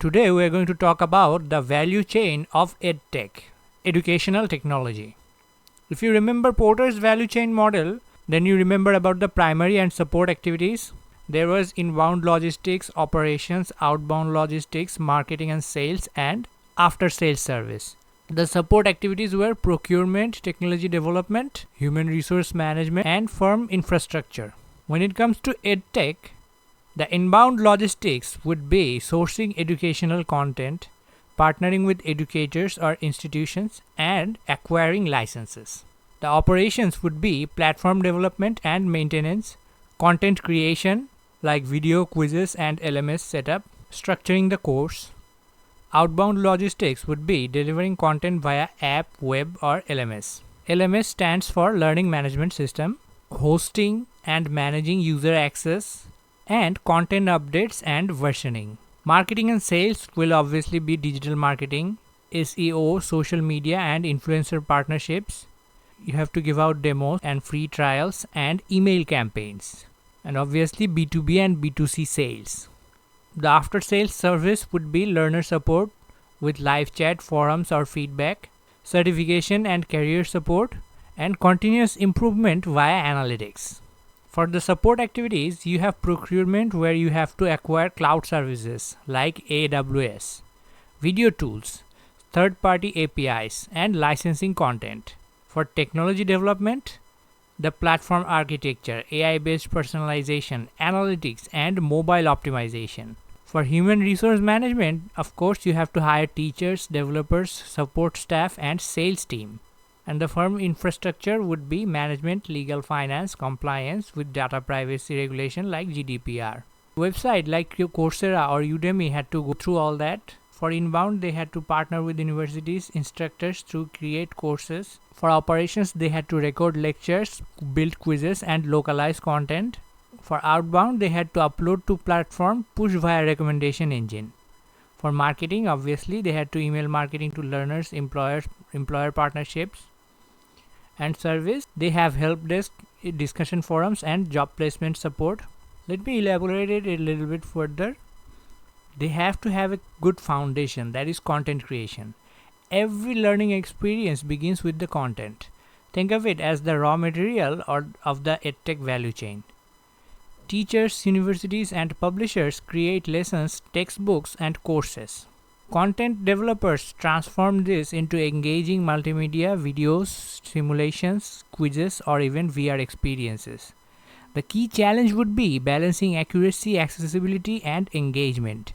Today we are going to talk about the value chain of EdTech, educational technology. If you remember Porter's value chain model, then you remember about the primary and support activities. There was inbound logistics, operations, outbound logistics, marketing and sales, and after-sales service. The support activities were procurement, technology development, human resource management, and firm infrastructure. When it comes to EdTech, the inbound logistics would be sourcing educational content, partnering with educators or institutions, and acquiring licenses. The operations would be platform development and maintenance, content creation like video, quizzes, and LMS setup, structuring the course. Outbound logistics would be delivering content via app, web, or LMS. LMS stands for Learning Management System, hosting and managing user access, and content updates and versioning. Marketing and sales will obviously be digital marketing, SEO, social media, and influencer partnerships. You have to give out demos and free trials and email campaigns. And obviously B2B and B2C sales. The after sales service would be learner support with live chat, forums, or feedback, certification and career support, and continuous improvement via analytics. For the support activities, you have procurement where you have to acquire cloud services like AWS, video tools, third-party APIs, and licensing content. For technology development, the platform architecture, AI-based personalization, analytics, and mobile optimization. For human resource management, of course, you have to hire teachers, developers, support staff, and sales team. And the firm infrastructure would be management, legal, finance, compliance with data privacy regulation like GDPR. Website like Coursera or Udemy had to go through all that. For inbound, they had to partner with universities, instructors to create courses. For operations, they had to record lectures, build quizzes, and localize content. For outbound, they had to upload to platform, push via recommendation engine. For marketing, obviously, they had to email marketing to learners, employers, employer partnerships. And service, they have help desk, discussion forums, and job placement support. Let me elaborate it a little bit further. They have to have a good foundation, that is content creation. Every learning experience begins with the content. Think of it as the raw material of the EdTech value chain. Teachers, universities, and publishers create lessons, textbooks, and courses. Content developers transform this into engaging multimedia, videos, simulations, quizzes, or even VR experiences. The key challenge would be balancing accuracy, accessibility, and engagement.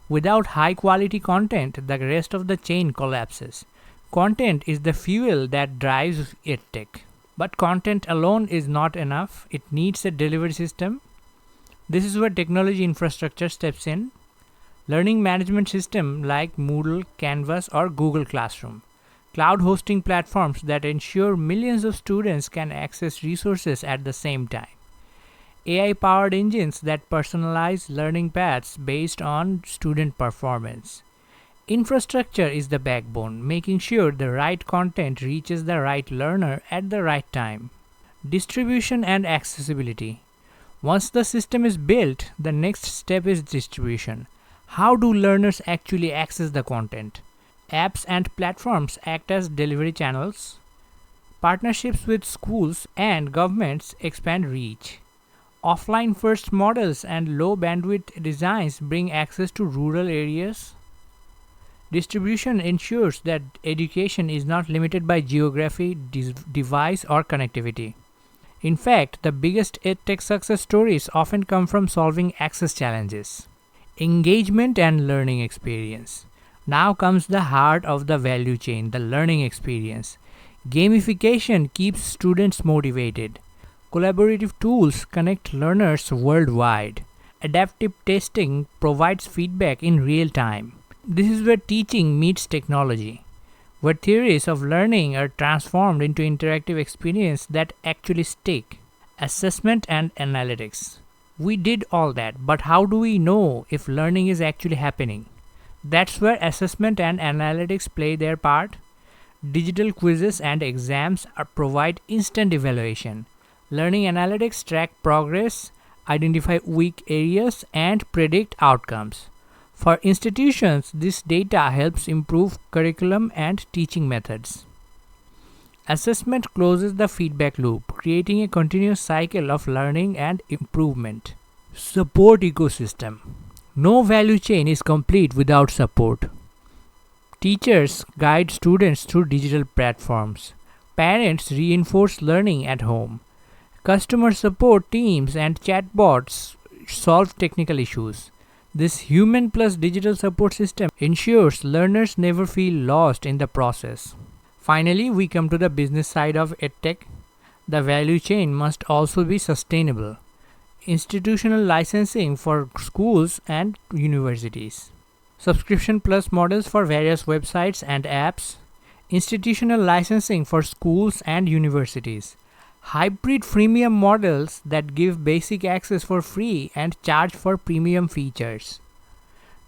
Without high-quality content, the rest of the chain collapses. Content is the fuel that drives EdTech. But content alone is not enough. It needs a delivery system. This is where technology infrastructure steps in. Learning management system like Moodle, Canvas, or Google Classroom. Cloud hosting platforms that ensure millions of students can access resources at the same time. AI-powered engines that personalize learning paths based on student performance. Infrastructure is the backbone, making sure the right content reaches the right learner at the right time. Distribution and accessibility. Once the system is built, the next step is distribution. How do learners actually access the content? Apps and platforms act as delivery channels. Partnerships with schools and governments expand reach. Offline-first models and low-bandwidth designs bring access to rural areas. Distribution ensures that education is not limited by geography, device, or connectivity. In fact, the biggest EdTech success stories often come from solving access challenges. Engagement and learning experience. Now comes the heart of the value chain, the learning experience. Gamification keeps students motivated. Collaborative tools connect learners worldwide. Adaptive testing provides feedback in real time. This is where teaching meets technology, where theories of learning are transformed into interactive experiences that actually stick. Assessment and analytics. We did all that, but how do we know if learning is actually happening? That's where assessment and analytics play their part. Digital quizzes and exams provide instant evaluation. Learning analytics track progress, identify weak areas, and predict outcomes. For institutions, this data helps improve curriculum and teaching methods. Assessment closes the feedback loop, creating a continuous cycle of learning and improvement. Support ecosystem. No value chain is complete without support. Teachers guide students through digital platforms. Parents reinforce learning at home. Customer support teams and chatbots solve technical issues. This human plus digital support system ensures learners never feel lost in the process. Finally, we come to the business side of EdTech. The value chain must also be sustainable. Institutional licensing for schools and universities. Subscription plus models for various websites and apps. Institutional licensing for schools and universities. Hybrid freemium models that give basic access for free and charge for premium features.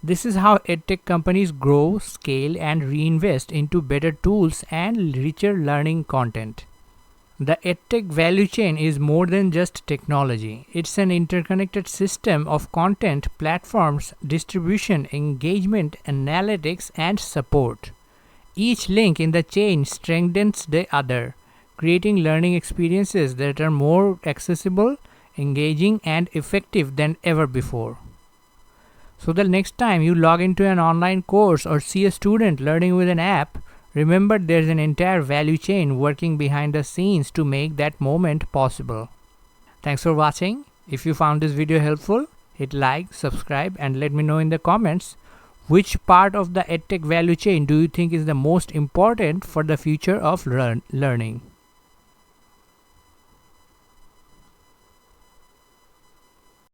This is how EdTech companies grow, scale, and reinvest into better tools and richer learning content. The EdTech value chain is more than just technology. It's an interconnected system of content, platforms, distribution, engagement, analytics, and support. Each link in the chain strengthens the other, creating learning experiences that are more accessible, engaging, and effective than ever before. So the next time you log into an online course or see a student learning with an app, remember there's an entire value chain working behind the scenes to make that moment possible. Thanks for watching. If you found this video helpful, hit like, subscribe, and let me know in the comments which part of the EdTech value chain do you think is the most important for the future of learning.